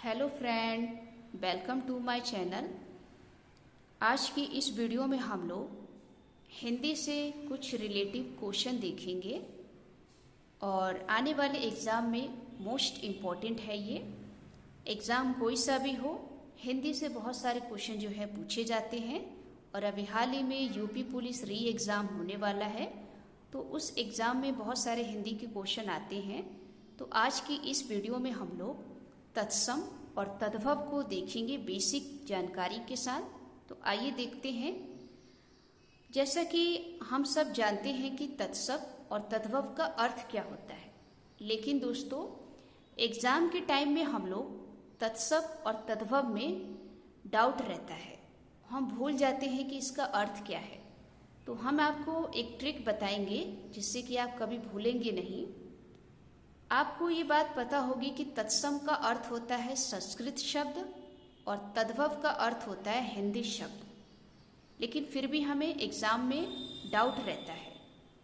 Hello friend, welcome to my channel. आज की इस वीडियो में हम लोग हिंदी से कुछ रिलेटिव क्वेश्चन देखेंगे और आने वाले एग्ज़ाम में मोस्ट इम्पॉर्टेंट है ये। एग्ज़ाम कोई सा भी हो, हिंदी से बहुत सारे क्वेश्चन जो है पूछे जाते हैं और अभी हाल ही में यूपी पुलिस री एग्ज़ाम होने वाला है, तो उस एग्ज़ाम में बहुत सारे हिंदी के क्वेश्चन आते हैं। तो आज की इस वीडियो में हम लोग तत्सम और तद्भव को देखेंगे बेसिक जानकारी के साथ। तो आइए देखते हैं। जैसा कि हम सब जानते हैं कि तत्सम और तद्भव का अर्थ क्या होता है, लेकिन दोस्तों एग्ज़ाम के टाइम में हम लोग तत्सम और तद्भव में डाउट रहता है, हम भूल जाते हैं कि इसका अर्थ क्या है। तो हम आपको एक ट्रिक बताएंगे जिससे कि आप कभी भूलेंगे नहीं। आपको ये बात पता होगी कि तत्सम का अर्थ होता है संस्कृत शब्द और तद्भव का अर्थ होता है हिंदी शब्द, लेकिन फिर भी हमें एग्ज़ाम में डाउट रहता है।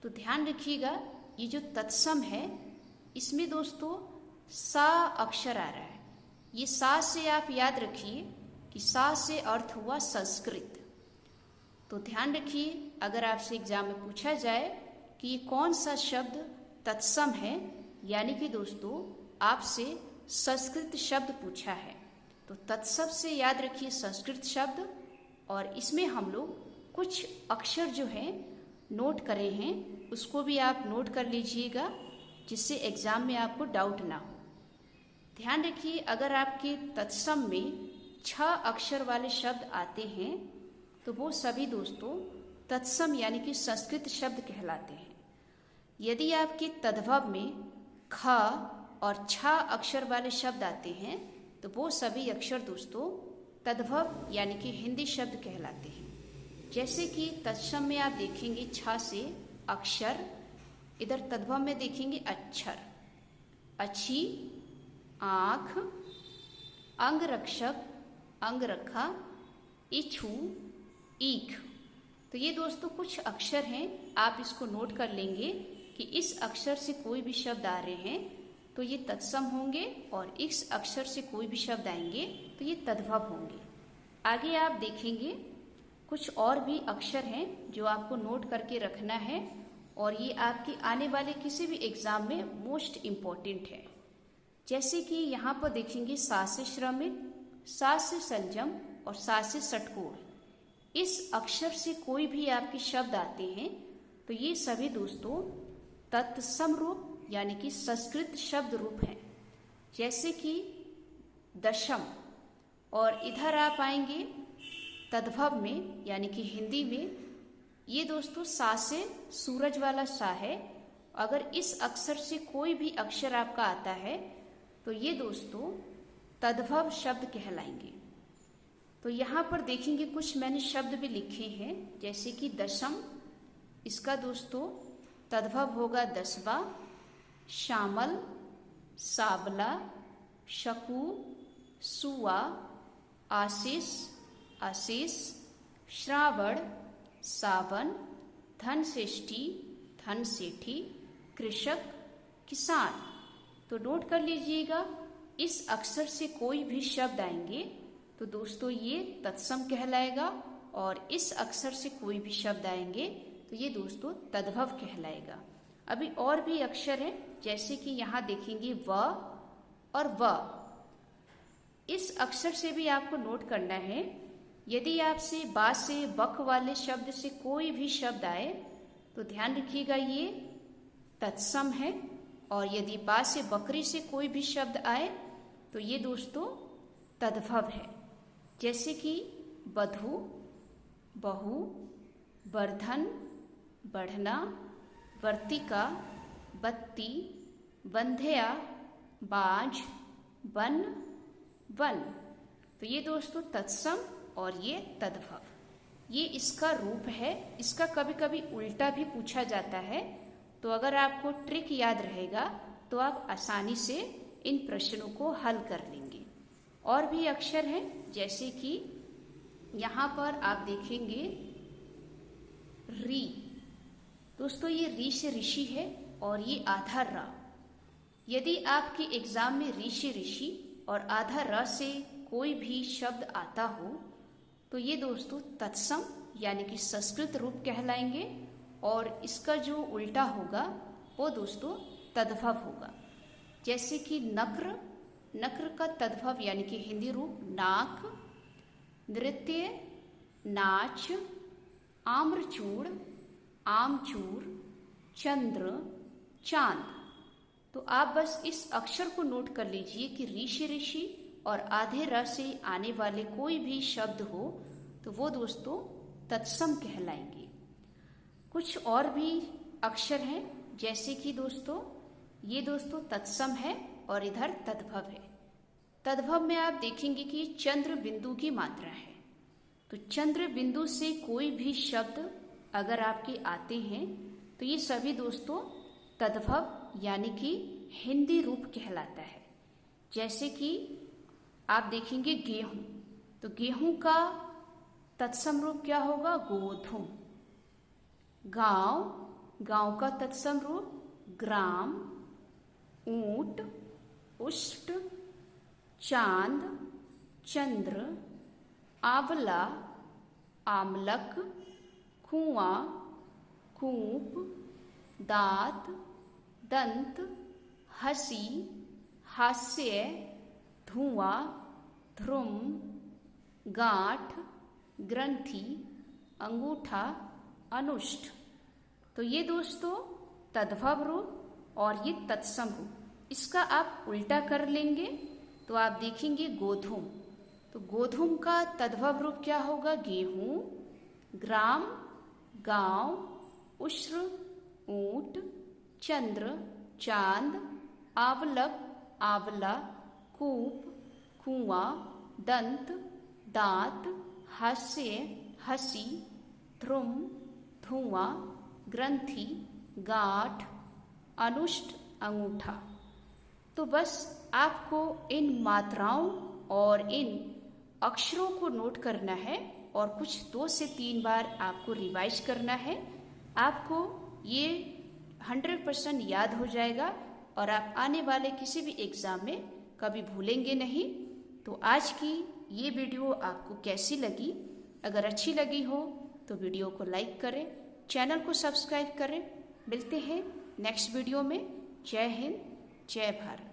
तो ध्यान रखिएगा, ये जो तत्सम है इसमें दोस्तों सा अक्षर आ रहा है। ये सा से आप याद रखिए कि सा से अर्थ हुआ संस्कृत। तो ध्यान रखिए, अगर आपसे एग्ज़ाम में पूछा जाए कि ये कौन सा शब्द तत्सम है, यानी कि दोस्तों आपसे संस्कृत शब्द पूछा है, तो तत्सम से याद रखिए संस्कृत शब्द। और इसमें हम लोग कुछ अक्षर जो हैं नोट करे हैं, उसको भी आप नोट कर लीजिएगा जिससे एग्ज़ाम में आपको डाउट ना हो। ध्यान रखिए, अगर आपके तत्सम में 6 अक्षर वाले शब्द आते हैं तो वो सभी दोस्तों तत्सम यानी कि संस्कृत शब्द कहलाते हैं। यदि आपके तद्भव में ख और छ अक्षर वाले शब्द आते हैं तो वो सभी अक्षर दोस्तों तद्भव यानी कि हिंदी शब्द कहलाते हैं। जैसे कि तत्सम में आप देखेंगे छ से अक्षर, इधर तद्भव में देखेंगे अक्षर, अच्छी, आँख, अंगरक्षक, अंगरखा, इच्छू, ईख। तो ये दोस्तों कुछ अक्षर हैं, आप इसको नोट कर लेंगे कि इस अक्षर से कोई भी शब्द आ रहे हैं तो ये तत्सम होंगे और इस अक्षर से कोई भी शब्द आएंगे तो ये तद्भव होंगे। आगे आप देखेंगे कुछ और भी अक्षर हैं जो आपको नोट करके रखना है और ये आपके आने वाले किसी भी एग्ज़ाम में मोस्ट इम्पॉर्टेंट है। जैसे कि यहाँ पर देखेंगे सा से श्रमिक, सा से संयम और सा से षटकोण। इस अक्षर से कोई भी आपके शब्द आते हैं तो ये सभी दोस्तों तत्सम रूप यानी कि संस्कृत शब्द रूप है। जैसे कि दशम, और इधर आप आएंगे तद्भव में यानी कि हिंदी में, ये दोस्तों सा से सूरज वाला सा है। अगर इस अक्षर से कोई भी अक्षर आपका आता है तो ये दोस्तों तद्भव शब्द कहलाएंगे। तो यहाँ पर देखेंगे कुछ मैंने शब्द भी लिखे हैं, जैसे कि दशम, इसका दोस्तों तद्भव होगा दसवा, श्यामल, सावला, शकू, सुआ, आशीष, आशीष, श्रावण, सावन, धनश्रेष्ठी, धनसेठी, कृषक, किसान। तो नोट कर लीजिएगा, इस अक्षर से कोई भी शब्द आएंगे तो दोस्तों ये तत्सम कहलाएगा और इस अक्षर से कोई भी शब्द आएंगे तो ये दोस्तों तद्भव कहलाएगा। अभी और भी अक्षर हैं, जैसे कि यहाँ देखेंगे व और व। इस अक्षर से भी आपको नोट करना है। यदि आपसे बा से बक वाले शब्द से कोई भी शब्द आए तो ध्यान रखिएगा ये तत्सम है, और यदि बा से बकरी से कोई भी शब्द आए तो ये दोस्तों तद्भव है। जैसे कि बधू, बहू, वर्धन, बढ़ना, वर्तिका, बत्ती, बंध्या, बाज, वन, वन। तो ये दोस्तों तत्सम और ये तद्भव, ये इसका रूप है। इसका कभी कभी उल्टा भी पूछा जाता है, तो अगर आपको ट्रिक याद रहेगा तो आप आसानी से इन प्रश्नों को हल कर लेंगे। और भी अक्षर हैं, जैसे कि यहाँ पर आप देखेंगे री। दोस्तों ये री से ऋषि है और ये आधा रा। यदि आपके एग्जाम में री से ऋषि और आधा र से कोई भी शब्द आता हो तो ये दोस्तों तत्सम यानी कि संस्कृत रूप कहलाएंगे, और इसका जो उल्टा होगा वो दोस्तों तद्भव होगा। जैसे कि नक्र, नक्र का तद्भव यानी कि हिंदी रूप नाक, नृत्य नाच, आम्रचूड़ आमचूर, चंद्र चांद। तो आप बस इस अक्षर को नोट कर लीजिए कि ऋषि ऋषि और आधे र से आने वाले कोई भी शब्द हो तो वो दोस्तों तत्सम कहलाएंगे। कुछ और भी अक्षर हैं, जैसे कि दोस्तों ये दोस्तों तत्सम है और इधर तद्भव है। तद्भव में आप देखेंगे कि चंद्र बिंदु की मात्रा है, तो चंद्र बिंदु से कोई भी शब्द अगर आपके आते हैं तो ये सभी दोस्तों तद्भव यानी कि हिंदी रूप कहलाता है। जैसे कि आप देखेंगे गेहूं, तो गेहूं का तत्सम रूप क्या होगा? गोधूम। गांव, गांव का तत्सम रूप ग्राम। ऊंट, उष्ट। चांद, चंद्र। आंवला, आमलक। कुआं, कूप। दांत, दंत। हंसी, हास्य। धुआं, ध्रुम। गांठ, ग्रंथि। अंगूठा, अनुष्ठ। तो ये दोस्तों तद्भव रूप और ये तत्सम रूप। इसका आप उल्टा कर लेंगे तो आप देखेंगे गोधूम, तो गोधूम का तद्भव रूप क्या होगा? गेहूं। ग्राम, गांव। उष्र, ऊंट। चंद्र, चांद। आंवलक, आंवला। कूप, कुआं। दंत, दांत। हास्य, हंसी। ध्रुम, धुआं। ग्रंथि, गांठ। अनुष्ठ, अंगूठा। तो बस आपको इन मात्राओं और इन अक्षरों को नोट करना है और कुछ 2 से 3 बार आपको रिवाइज करना है। आपको ये 100% याद हो जाएगा और आप आने वाले किसी भी एग्ज़ाम में कभी भूलेंगे नहीं। तो आज की ये वीडियो आपको कैसी लगी? अगर अच्छी लगी हो तो वीडियो को लाइक करें, चैनल को सब्सक्राइब करें। मिलते हैं नेक्स्ट वीडियो में। जय हिंद, जय भारत।